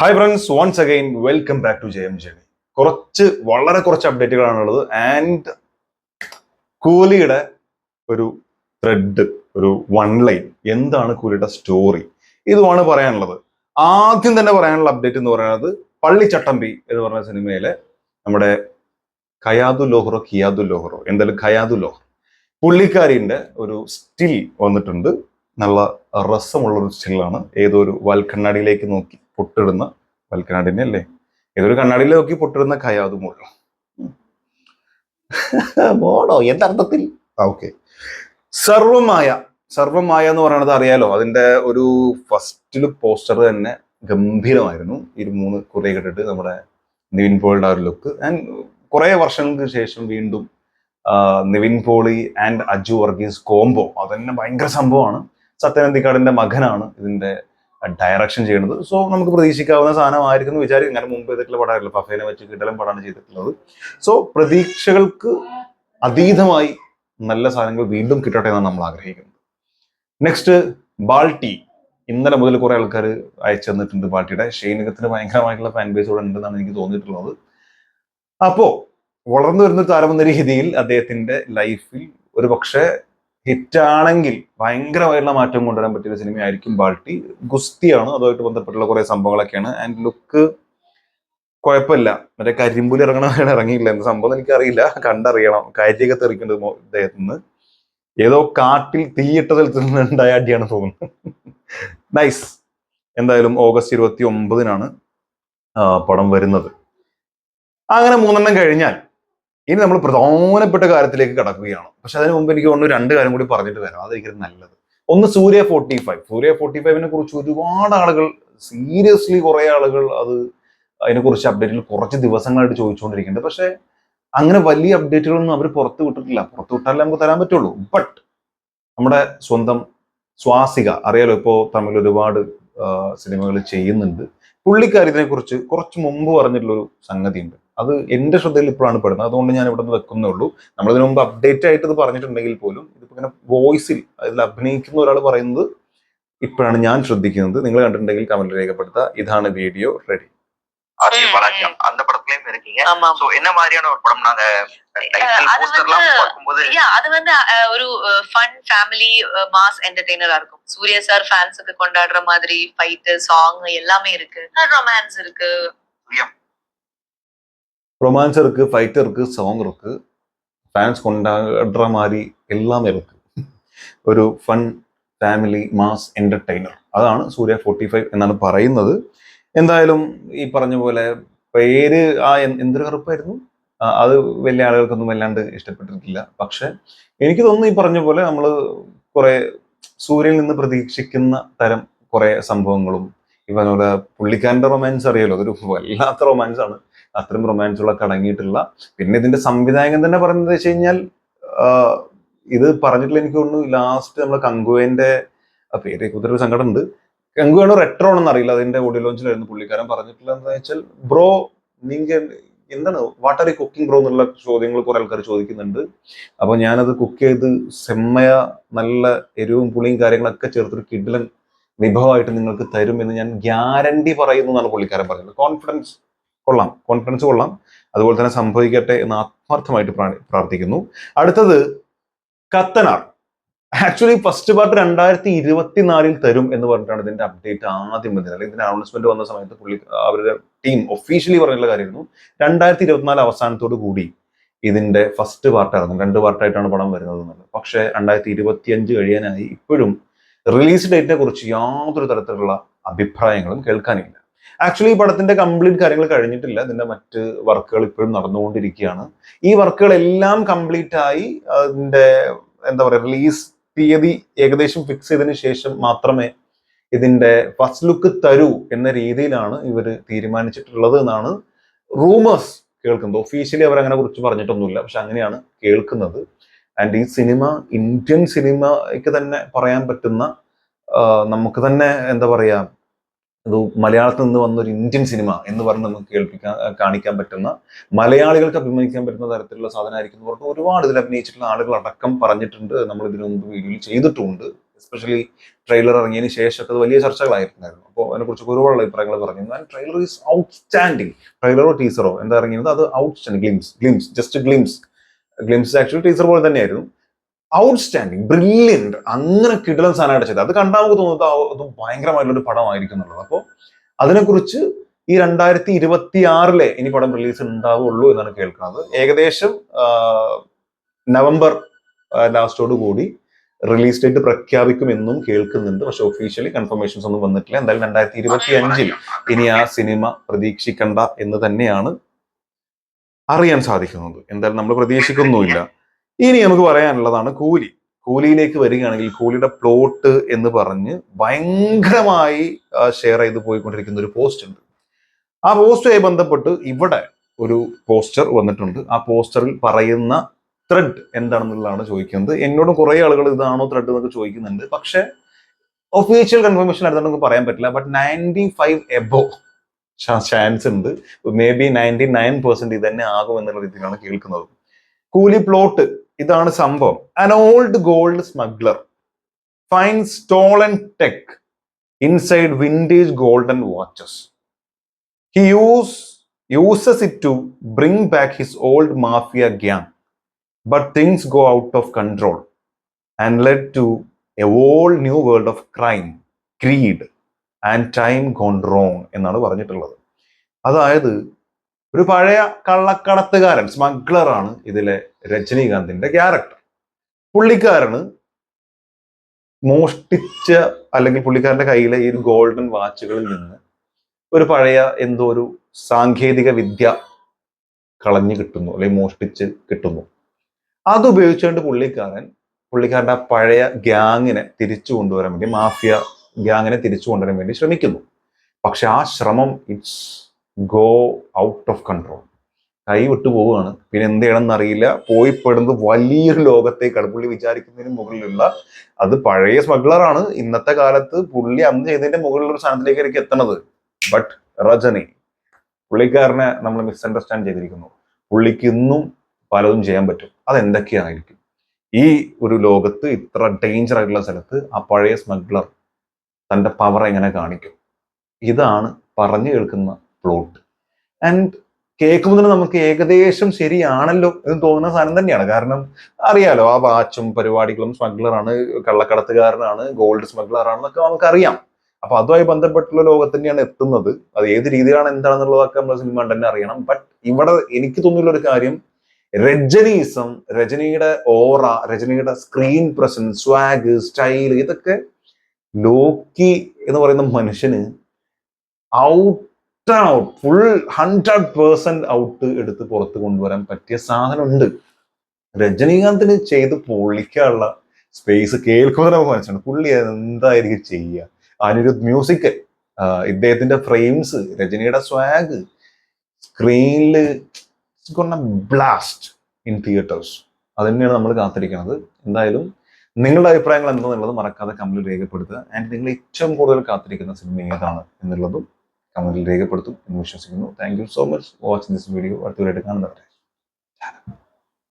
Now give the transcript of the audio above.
Hi friends, once again welcome back to Jayam journey. വളരെ കുറച്ച് അപ്ഡേറ്റുകളാണുള്ളത്. And കൂലിയുടെ ഒരു ത്രെഡ്, ഒരു വൺ ലൈൻ, എന്താണ് കൂലിയുടെ സ്റ്റോറി, ഇതുമാണ് പറയാനുള്ളത്. ആദ്യം തന്നെ പറയാനുള്ള അപ്ഡേറ്റ് എന്ന് പറയുന്നത് പള്ളിച്ചട്ടമ്പി എന്ന് പറഞ്ഞ സിനിമയിലെ നമ്മുടെ ഖയാദു ലോഹറോ എന്തായാലും ഖയാദു ലോഹർ പുള്ളിക്കാരിന്റെ ഒരു സ്റ്റിൽ വന്നിട്ടുണ്ട്. നല്ല രസമുള്ളൊരു സ്റ്റില്ലാണ്. ഏതോ ഒരു വാൽക്കണ്ണാടിയിലേക്ക് നോക്കി പൊട്ടിടുന്ന, വാൽക്കണ്ണാടിനെ അല്ലേ, ഏതൊരു കണ്ണാടിയിൽ നോക്കി പൊട്ടിടുന്ന ഖയാദു മോളോ എന്തർത്ഥത്തിൽ. ഓക്കെ. സർവമായ എന്ന് പറയുന്നത് അറിയാലോ. അതിന്റെ ഒരു ഫസ്റ്റില് പോസ്റ്റർ തന്നെ ഗംഭീരമായിരുന്നു. 3 കുറെ കേട്ടിട്ട് നമ്മുടെ നിവിൻ പോളിയുടെ ഒരു ലുക്ക്. ആൻഡ് കുറെ വർഷങ്ങൾക്ക് ശേഷം വീണ്ടും നിവിൻ പോളി ആൻഡ് അജു വർഗീസ് കോംബോ, അതന്നെ ഭയങ്കര സംഭവമാണ്. സത്യനന്ദിക്കാടിന്റെ മകനാണ് ഇതിന്റെ ഡയറക്ഷൻ ചെയ്യുന്നത്. സോ നമുക്ക് പ്രതീക്ഷിക്കാവുന്ന സാധനമായിരിക്കും എന്ന് വിചാരിക്കും. അങ്ങനെ മുമ്പ് ചെയ്തിട്ടുള്ള പടമായിട്ടില്ല, ഫഫേനെ വെച്ച് കിടലം പടമാണ് ചെയ്തിട്ടുള്ളത്. സോ പ്രതീക്ഷകൾക്ക് അതീതമായി നല്ല സാധനങ്ങൾ വീണ്ടും കിട്ടട്ടെ എന്നാണ് നമ്മൾ ആഗ്രഹിക്കുന്നത്. നെക്സ്റ്റ്, ബാൾട്ടി. ഇന്നലെ മുതൽ കുറെ ആൾക്കാർ അയച്ചു തന്നിട്ടുണ്ട് ബാൾട്ടിയുടെ. ഷെയ്നികത്തിന് ഭയങ്കരമായിട്ടുള്ള ഫാൻ ബേസ് ഇവിടെ ഉണ്ടെന്നാണ് എനിക്ക് തോന്നിയിട്ടുള്ളത്. അപ്പോ വളർന്നു വരുന്ന താരം എന്ന രീതിയിൽ അദ്ദേഹത്തിന്റെ ലൈഫിൽ ഒരു പക്ഷേ ഹിറ്റാണെങ്കിൽ ഭയങ്കരമായിട്ടുള്ള മാറ്റം കൊണ്ടുവരാൻ പറ്റിയ സിനിമയായിരിക്കും ബാൾട്ടി. ഗുസ്തിയാണ്, അതുമായിട്ട് ബന്ധപ്പെട്ടുള്ള കുറെ സംഭവങ്ങളൊക്കെയാണ്. ആൻഡ് ലുക്ക് കുഴപ്പമില്ല. മറ്റേ കരിമ്പുലി ഇറങ്ങിയില്ല, എന്ത് സംഭവം എനിക്കറിയില്ല, കണ്ടറിയണം. കാര്യമൊക്കെ തെറിക്കേണ്ടത് അദ്ദേഹത്തിന് ഏതോ കാട്ടിൽ തീയിട്ട സ്ഥലത്ത് നിന്നുണ്ടായ അടിയാണ് തോന്നുന്നത്. നൈസ്. എന്തായാലും ഓഗസ്റ്റ് 29-നാണ് പടം വരുന്നത്. അങ്ങനെ 3 കഴിഞ്ഞാൽ ഇനി നമ്മൾ പ്രധാനപ്പെട്ട കാര്യത്തിലേക്ക് കടക്കുകയാണ്. പക്ഷെ അതിന് മുമ്പ് എനിക്ക് തോന്നുന്നു 2 കാര്യം കൂടി പറഞ്ഞിട്ട് വരാം, അതായിരിക്കും നല്ലത്. ഒന്ന്, സൂര്യ 45 കുറിച്ച് ഒരുപാട് ആളുകൾ, സീരിയസ്ലി കുറെ ആളുകൾ അതിനെക്കുറിച്ച് അപ്ഡേറ്റിൽ കുറച്ച് ദിവസങ്ങളായിട്ട് ചോദിച്ചുകൊണ്ടിരിക്കുന്നുണ്ട്. പക്ഷെ അങ്ങനെ വലിയ അപ്ഡേറ്റുകളൊന്നും അവർ പുറത്ത് വിട്ടിട്ടില്ല. പുറത്ത് വിട്ടാലേ നമുക്ക് തരാൻ പറ്റുള്ളൂ. ബട്ട് നമ്മുടെ സ്വന്തം സ്വാസിക അറിയാലോ, ഇപ്പോൾ തമിഴ് ഒരുപാട് സിനിമകൾ ചെയ്യുന്നുണ്ട്. പുള്ളിക്കാര്യത്തിനെ കുറിച്ച് കുറച്ച് മുമ്പ് പറഞ്ഞിട്ടുള്ളൊരു സംഗതി ഉണ്ട്. അത് എന്റെ ശ്രദ്ധയിൽ ഇപ്പോഴാണ് പെടുന്നത്. അതുകൊണ്ട് ഞാൻ ഇവിടെ നിന്ന് വെക്കുന്നേ ഉള്ളൂ. നമ്മളിതിനു മുമ്പ് അപ്ഡേറ്റ് ആയിട്ട് ഇത് പറഞ്ഞിട്ടുണ്ടെങ്കിൽ പോലും ഇതിപ്പോ ഇങ്ങനെ വോയിസിൽ അതിൽ അഭിനയിക്കുന്ന ഒരാൾ പറയുന്നത് ഇപ്പോഴാണ് ഞാൻ ശ്രദ്ധിക്കുന്നത്. നിങ്ങൾ കണ്ടിട്ടുണ്ടെങ്കിൽ കമന്റ് രേഖപ്പെടുത്തുക. ഇതാണ് വീഡിയോ, റെഡി. அந்த படத்துலயும் இருக்கீங்க. சோ என்ன மாதிரியான ஒரு படம் நாங்க அது வந்து ஒரு ஃபன் ஃபேமிலி மாஸ் என்டர்டெய்னரா இருக்கும். சூர்யா சார் ஃபேன்ஸுக்கு கொண்டாடுற மாதிரி ஃபைட், சாங் எல்லாமே இருக்கு. ரொமான்ஸ் இருக்கு, ரொமான்ஸ் இருக்கு, ஃபைட் இருக்கு, சாங் இருக்கு, ஃபேன்ஸ் கொண்டாடுற மாதிரி எல்லாமே இருக்கு. ഒരു ഫൺ ഫാമിലി മാസ് എന്റർടൈനർ, അതാണ് സൂര്യ 45 എന്നാണ് പറയുന്നത്. എന്തായാലും ഈ പറഞ്ഞ പോലെ പേര് എന്തൊരു കറുപ്പായിരുന്നു, അത് വലിയ ആളുകൾക്കൊന്നും വല്ലാണ്ട് ഇഷ്ടപ്പെട്ടിട്ടില്ല. പക്ഷെ എനിക്ക് തോന്നുന്നു ഈ പറഞ്ഞ പോലെ നമ്മൾ കുറെ സൂര്യനിൽ നിന്ന് പ്രതീക്ഷിക്കുന്ന തരം കുറെ സംഭവങ്ങളും, ഈ പറഞ്ഞ പോലെ പുള്ളിക്കാരന്റെ റൊമാൻസ് അറിയാലോ, അതൊരു വല്ലാത്ത റൊമാൻസ് ആണ്. അത്രയും റൊമാൻസുകളൊക്കെ അടങ്ങിയിട്ടുള്ള. പിന്നെ ഇതിന്റെ സംവിധായകൻ തന്നെ പറയുന്നത് വെച്ച് കഴിഞ്ഞാൽ, ഇത് പറഞ്ഞിട്ടില്ല എനിക്ക് തോന്നുന്നു, ലാസ്റ്റ് നമ്മൾ കങ്കുവേന്റെ പേര് കുതിരൊരു സങ്കടം ഉണ്ട്. കങ്കുവേണോ റെട്രോ ആണെന്ന് അറിയില്ല, അതിന്റെ ഓഡിയോ ലോഞ്ചിലായിരുന്നു പുള്ളിക്കാരൻ പറഞ്ഞിട്ടുള്ള എന്താ വെച്ചാൽ, ബ്രോ നിങ്ങൾ എന്താണ് what are you cooking bro എന്നുള്ള ചോദ്യങ്ങൾ കുറെ ആൾക്കാർ ചോദിക്കുന്നുണ്ട്. അപ്പൊ ഞാനത് കുക്ക് ചെയ്ത് സെമ്മയ നല്ല എരിവും പുളിയും കാര്യങ്ങളൊക്കെ ചേർത്തൊരു കിഡിലൻ വിഭവമായിട്ട് നിങ്ങൾക്ക് തരും എന്ന് ഞാൻ ഗ്യാരണ്ടി പറയുന്നു എന്നാണ് പുള്ളിക്കാരൻ പറഞ്ഞത്. കോൺഫിഡൻസ് കൊള്ളാം. അതുപോലെ തന്നെ സംഭവിക്കട്ടെ എന്ന് ആത്മാർത്ഥമായിട്ട് പ്രാർത്ഥിക്കുന്നു. അടുത്തത് കത്തനാർ. ആക്ച്വലി ഫസ്റ്റ് പാർട്ട് 2024 തരും എന്ന് പറഞ്ഞിട്ടാണ് ഇതിന്റെ അപ്ഡേറ്റ് ആദ്യം വന്നത്. അല്ലെങ്കിൽ ഇതിന്റെ അനൗൺസ്മെന്റ് വന്ന സമയത്ത് അവരുടെ ടീം ഒഫീഷ്യലി പറഞ്ഞിട്ടുള്ള കാര്യമായിരുന്നു 2024 അവസാനത്തോടു കൂടി ഇതിന്റെ ഫസ്റ്റ് പാർട്ടായിരുന്നു. 2 പാർട്ടായിട്ടാണ് പടം വരുന്നത് എന്നുള്ളത്. പക്ഷെ 2025 കഴിയാനായി ഇപ്പോഴും റിലീസ് ഡേറ്റിനെ കുറിച്ച് യാതൊരു തരത്തിലുള്ള അഭിപ്രായങ്ങളും കേൾക്കാനില്ല. ആക്ച്വലി ഈ പടത്തിന്റെ കംപ്ലീറ്റ് കാര്യങ്ങൾ കഴിഞ്ഞിട്ടില്ല. ഇതിന്റെ മറ്റ് വർക്കുകൾ ഇപ്പോഴും നടന്നുകൊണ്ടിരിക്കുകയാണ്. ഈ വർക്കുകളെല്ലാം കംപ്ലീറ്റ് ആയി അതിന്റെ എന്താ പറയുക, റിലീസ് തീയതി ഏകദേശം ഫിക്സ് ചെയ്തതിന് ശേഷം മാത്രമേ ഇതിന്റെ ഫസ്റ്റ് ലുക്ക് തരൂ എന്ന രീതിയിലാണ് ഇവർ തീരുമാനിച്ചിട്ടുള്ളത് എന്നാണ് റൂമേഴ്സ് കേൾക്കുന്നത്. ഒഫീഷ്യലി അവർ അങ്ങനെ കുറിച്ച് പറഞ്ഞിട്ടൊന്നുമില്ല, പക്ഷെ അങ്ങനെയാണ് കേൾക്കുന്നത്. ആൻഡ് ഈ സിനിമ ഇന്ത്യൻ സിനിമയ്ക്ക് തന്നെ പറയാൻ പറ്റുന്ന, നമുക്ക് തന്നെ എന്താ പറയാ, അത് മലയാളത്തിൽ നിന്ന് വന്ന ഒരു ഇന്ത്യൻ സിനിമ എന്ന് പറഞ്ഞ് നമുക്ക് കാണിക്കാൻ പറ്റുന്ന, മലയാളികൾക്ക് അഭിമാനിക്കാൻ പറ്റുന്ന തരത്തിലുള്ള സാധനമായിരിക്കും എന്ന് പറഞ്ഞ് ഒരുപാട് ഇതിൽ അഭിനയിച്ചിട്ടുള്ള ആളുകൾ അടക്കം പറഞ്ഞിട്ടുണ്ട്. നമ്മൾ ഇതിനു മുമ്പ് വീഡിയോയിൽ ചെയ്തിട്ടുമുണ്ട്. എസ്പെഷ്യലി ട്രെയിലർ ഇറങ്ങിയതിന് ശേഷമൊക്കെ അത് വലിയ ചർച്ചകളായിട്ടുണ്ടായിരുന്നു. അപ്പോൾ അതിനെക്കുറിച്ച് ഒരുപാട് അഭിപ്രായങ്ങൾ പറഞ്ഞു. Trailer is outstanding. ട്രെയിലറോ ടീസറോ എന്താ ഇറങ്ങിയത്, അത് ഔട്ട്സ്റ്റാൻഡിങ്. ഗ്ലിംസ് ആക്ച്വലി ടീസർ പോലെ തന്നെയായിരുന്നു. ഔട്ട്സ്റ്റാൻഡിങ്, ബ്രില്യൻറ്റ്, അങ്ങനെ കിടിലൻ സാധനമായിട്ട് ചെയ്തത്. അത് കണ്ടാൽ നമുക്ക് തോന്നുന്നത് അത് ഭയങ്കരമായിട്ടുള്ള ഒരു പടമായിരിക്കും എന്നുള്ളത്. അപ്പോൾ അതിനെക്കുറിച്ച് ഈ 2026 ഇനി പടം റിലീസ് ഉണ്ടാവുള്ളൂ എന്നാണ് കേൾക്കുന്നത്. ഏകദേശം നവംബർ ലാസ്റ്റോട് കൂടി റിലീസ് ഡേറ്റ് പ്രഖ്യാപിക്കുമെന്നും കേൾക്കുന്നുണ്ട്. പക്ഷെ ഒഫീഷ്യലി കൺഫർമേഷൻസ് ഒന്നും വന്നിട്ടില്ല. എന്തായാലും 2025 ഇനി ആ സിനിമ പ്രതീക്ഷിക്കണ്ട എന്ന് തന്നെയാണ് അറിയാൻ സാധിക്കുന്നത്. എന്തായാലും നമ്മൾ പ്രതീക്ഷിക്കുന്നുമില്ല. ഇനി നമുക്ക് പറയാനുള്ളതാണ് കൂലി. കൂലിയിലേക്ക് വരികയാണെങ്കിൽ കൂലിയുടെ പ്ലോട്ട് എന്ന് പറഞ്ഞ് ഭയങ്കരമായി ഷെയർ ചെയ്ത് പോയിക്കൊണ്ടിരിക്കുന്ന ഒരു പോസ്റ്റ് ഉണ്ട്. ആ പോസ്റ്റുമായി ബന്ധപ്പെട്ട് ഇവിടെ ഒരു പോസ്റ്റർ വന്നിട്ടുണ്ട്. ആ പോസ്റ്ററിൽ പറയുന്ന ത്രെഡ് എന്താണെന്നുള്ളതാണ് ചോദിക്കുന്നത്. എന്നോടും കുറെ ആളുകൾ ഇതാണോ ത്രെഡ് എന്നൊക്കെ ചോദിക്കുന്നുണ്ട്. പക്ഷെ ഒഫീഷ്യൽ കൺഫർമേഷൻ ആയിട്ട് നമുക്ക് പറയാൻ പറ്റില്ല. ബട്ട് 95 എബോവ് ചാൻസ് ഉണ്ട്. മേ ബി 99% ഇത് തന്നെ ആകും എന്നുള്ള രീതിയിലാണ് കേൾക്കുന്നത്. കൂലി പ്ലോട്ട് ഇതാണ് സംഭവം. An old gold smuggler finds stolen tech inside vintage golden watches. He uses it to bring back his old mafia gang. But things go out of control and led to a whole new world of crime, greed and time gone wrong എന്നാണ് പറഞ്ഞിട്ടുള്ളത്. അതായത് ഒരു പഴയ കള്ളക്കടത്തുകാരൻ, സ്മഗ്ലറാണ് ഇതിലെ രജനീകാന്തിന്റെ character. പുള്ളിക്കാരന് മോഷ്ടിച്ച അല്ലെങ്കിൽ പുള്ളിക്കാരന്റെ കയ്യിലെ ഈ ഗോൾഡൻ വാച്ചുകളിൽ നിന്ന് ഒരു പഴയ എന്തോ ഒരു സാങ്കേതിക വിദ്യ കളഞ്ഞു കിട്ടുന്നു അല്ലെങ്കിൽ മോഷ്ടിച്ച് കിട്ടുന്നു. അത് ഉപയോഗിച്ചുകൊണ്ട് പുള്ളിക്കാരന്റെ പഴയ ഗ്യാങ്ങിനെ തിരിച്ചു കൊണ്ടുവരാൻ വേണ്ടി, മാഫിയ ഗ്യാങ്ങിനെ തിരിച്ചു കൊണ്ടുവരാൻ വേണ്ടി ശ്രമിക്കുന്നു. പക്ഷെ ആ ശ്രമം it's go out of control. കൈ വിട്ടു പോവുകയാണ്. പിന്നെ എന്ത് ചെയ്യണമെന്ന് അറിയില്ല. പോയി പെടുന്നത് വലിയൊരു ലോകത്തേക്കാണ്. പുള്ളി വിചാരിക്കുന്നതിന് മുകളിലുള്ള, അത് പഴയ സ്മഗ്ലറാണ്. ഇന്നത്തെ കാലത്ത് പുള്ളി അന്ന് ചെയ്തതിന്റെ മുകളിലൊരു സ്ഥാനത്തിലേക്കായിരിക്കും എത്തണത്. ബട്ട് രജനി, പുള്ളിക്കാരനെ നമ്മൾ മിസ്അണ്ടർസ്റ്റാൻഡ് ചെയ്തിരിക്കുന്നു. പുള്ളിക്ക് ഇന്നും പലതും ചെയ്യാൻ പറ്റും. അതെന്തൊക്കെയായിരിക്കും? ഈ ഒരു ലോകത്ത് ഇത്ര ഡേഞ്ചർ ആയിട്ടുള്ള സ്ഥലത്ത് ആ പഴയ സ്മഗ്ലർ തന്റെ പവർ എങ്ങനെ കാണിക്കും? ഇതാണ് പറഞ്ഞു കേൾക്കുന്ന പ്ലോട്ട്. ആൻഡ് കേൾക്കുമ്പോൾ തന്നെ നമുക്ക് ഏകദേശം ശരിയാണല്ലോ എന്ന് തോന്നുന്ന സാധനം തന്നെയാണ്. കാരണം അറിയാലോ, ആ വാച്ചും പരിപാടികളും, സ്മഗ്ലറാണ്, കള്ളക്കടത്തുകാരനാണ്, ഗോൾഡ് സ്മഗ്ലറാണെന്നൊക്കെ നമുക്കറിയാം. അപ്പൊ അതുമായി ബന്ധപ്പെട്ടുള്ള ലോകത്ത് തന്നെയാണ് എത്തുന്നത്. അത് ഏത് രീതിയിലാണ് എന്താണെന്നുള്ളതൊക്കെ നമ്മൾ സിനിമ തന്നെ അറിയണം. ബട്ട് ഇവിടെ എനിക്ക് തോന്നിയുള്ള ഒരു കാര്യം, രജനീസം, രജനിയുടെ ഓറ, രജനിയുടെ സ്ക്രീൻ പ്രസൻസ്, സ്വാഗ്, സ്റ്റൈൽ, ഇതൊക്കെ ലോക്കി എന്ന് പറയുന്ന മനുഷ്യന് ഔട്ട് ഫുൾ 100% ഔട്ട് എടുത്ത് പുറത്ത് കൊണ്ടുവരാൻ പറ്റിയ സാധനമുണ്ട്. രജനീകാന്തിന് ചെയ്ത് പൊളിക്കാനുള്ള സ്പേസ് കേൾക്കുമ്പോൾ നമുക്ക് മനസ്സിലാണ് പുള്ളി എന്തായിരിക്കും ചെയ്യുക. അനിരുദ്ധ് മ്യൂസിക്, ഇദ്ദേഹത്തിന്റെ ഫ്രെയിംസ്, രജനിയുടെ സ്വാഗ്, സ്ക്രീനില് ബ്ലാസ്റ്റ് ഇൻ തിയേറ്റേഴ്സ്. അത് തന്നെയാണ് നമ്മൾ കാത്തിരിക്കുന്നത്. എന്തായാലും നിങ്ങളുടെ അഭിപ്രായങ്ങൾ എന്താണെന്നുള്ളത് മറക്കാതെ കമന്റിൽ രേഖപ്പെടുത്തുക. ആൻഡ് നിങ്ങൾ ഏറ്റവും കൂടുതൽ കാത്തിരിക്കുന്ന സിനിമ ഏതാണ് എന്നുള്ളതും കമന്റിൽ രേഖപ്പെടുത്തും എന്ന് വിശ്വസിക്കുന്നു. Thank you so much watching this video. അടുത്തവരായിട്ട് കാണുന്നവരെ.